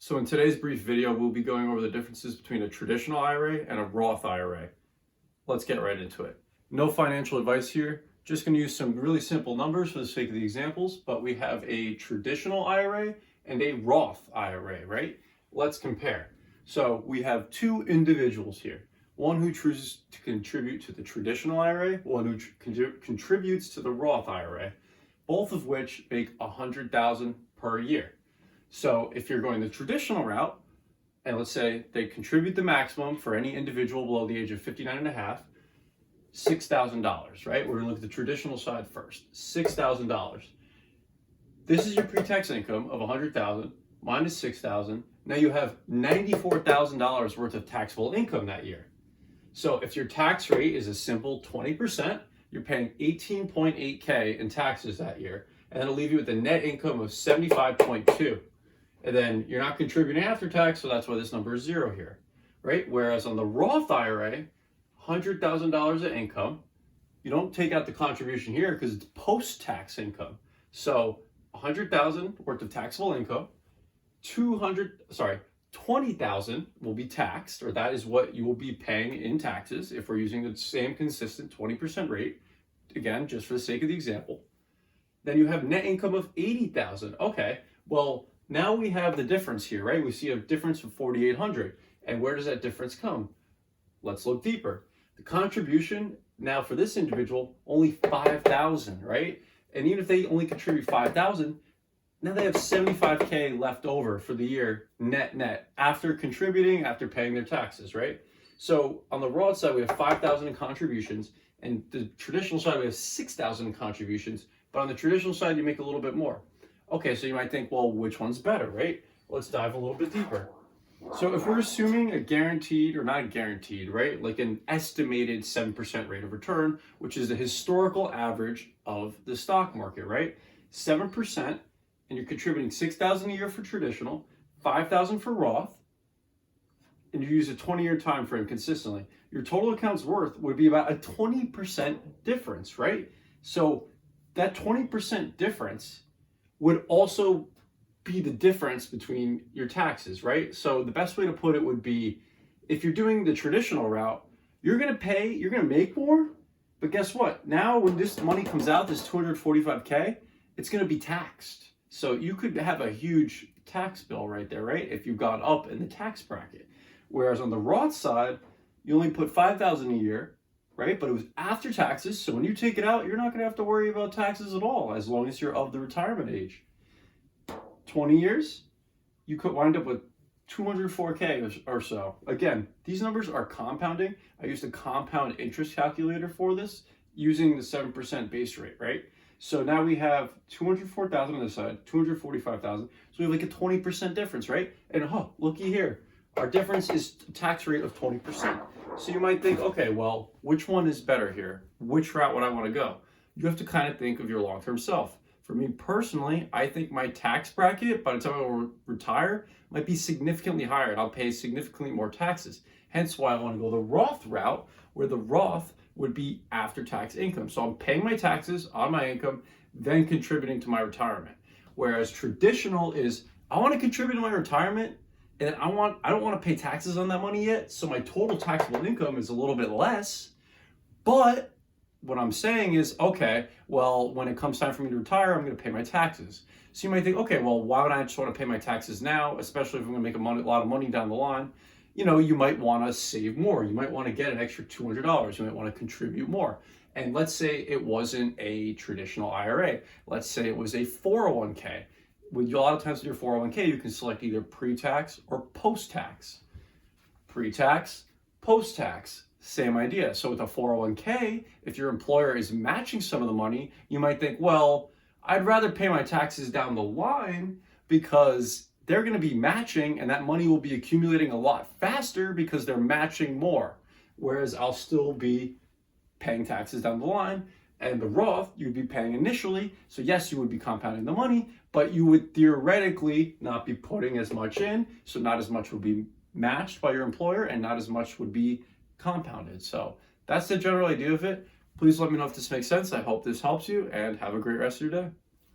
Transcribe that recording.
So in today's brief video, we'll be going over the differences between a traditional IRA and a Roth IRA. Let's get right into it. No financial advice here, just going to use some really simple numbers for the sake of the examples, but we have a traditional IRA and a Roth IRA, right? Let's compare. So we have two individuals here, one who chooses to contribute to the traditional IRA, one who contributes to the Roth IRA, both of which make $100,000 per year. So if you're going the traditional route, and let's say they contribute the maximum for any individual below the age of 59 and a half, $6,000, right? We're gonna look at the traditional side first, $6,000. This is your pre-tax income of $100,000 minus $6,000. Now you have $94,000 worth of taxable income that year. So if your tax rate is a simple 20%, you're paying $18.8K in taxes that year, and that'll leave you with a net income of $75.2. And then you're not contributing after tax, so that's why this number is zero here, right? Whereas on the Roth IRA, $100,000 of income, you don't take out the contribution here because it's post-tax income. So $100,000 worth of taxable income, $20,000 will be taxed, or that is what you will be paying in taxes if we're using the same consistent 20% rate, again, just for the sake of the example. Then you have net income of $80,000. Okay, well, now we have the difference here, right? We see a difference of $4,800. And where does that difference come? Let's look deeper. The contribution now for this individual, only $5,000, right? And even if they only contribute $5,000, now they have $75K left over for the year, net, after contributing, after paying their taxes, right? So on the Roth side, we have $5,000 in contributions, and the traditional side, we have $6,000 in contributions, but on the traditional side, you make a little bit more. Okay, so you might think, well, which one's better, right? Let's dive a little bit deeper. So if we're assuming a guaranteed, or not guaranteed, right, like an estimated 7% rate of return, which is the historical average of the stock market, right? 7%, and you're contributing $6,000 a year for traditional, $5,000 for Roth, and you use a 20-year time frame consistently, your total account's worth would be about a 20% difference, right? So that 20% difference would also be the difference between your taxes, right? So the best way to put it would be, if you're doing the traditional route, you're gonna make more, but guess what? Now when this money comes out, this 245K, it's gonna be taxed. So you could have a huge tax bill right there, right? If you've gone up in the tax bracket. Whereas on the Roth side, you only put $5,000 a year, right? But it was after taxes, so when you take it out, you're not gonna have to worry about taxes at all, as long as you're of the retirement age. 20 years, you could wind up with 204K or so. Again, these numbers are compounding. I used a compound interest calculator for this using the 7% base rate, right? So now we have 204,000 on this side, 245,000. So we have like a 20% difference, right? And looky here, our difference is a tax rate of 20%. So you might think, okay, well, which one is better here? Which route would I want to go? You have to kind of think of your long-term self. For me personally, I think my tax bracket, by the time I retire, might be significantly higher, and I'll pay significantly more taxes. Hence why I want to go the Roth route, where the Roth would be after-tax income. So I'm paying my taxes on my income, then contributing to my retirement. Whereas traditional is, I want to contribute to my retirement, and I don't want to pay taxes on that money yet, so my total taxable income is a little bit less. But what I'm saying is, okay, well, when it comes time for me to retire, I'm going to pay my taxes. So you might think, okay, well, why would I just want to pay my taxes now, especially if I'm going to make a lot of money down the line? You know, you might want to save more. You might want to get an extra $200. You might want to contribute more. And let's say it wasn't a traditional IRA. Let's say it was a 401k. With a lot of times in your 401k, you can select either pre-tax or post-tax. Pre-tax, post-tax, same idea. So with a 401k, if your employer is matching some of the money, you might think, well, I'd rather pay my taxes down the line because they're going to be matching, and that money will be accumulating a lot faster because they're matching more. Whereas I'll still be paying taxes down the line, and the Roth you'd be paying initially. So yes, you would be compounding the money, but you would theoretically not be putting as much in. So not as much would be matched by your employer, and not as much would be compounded. So that's the general idea of it. Please let me know if this makes sense. I hope this helps you, and have a great rest of your day.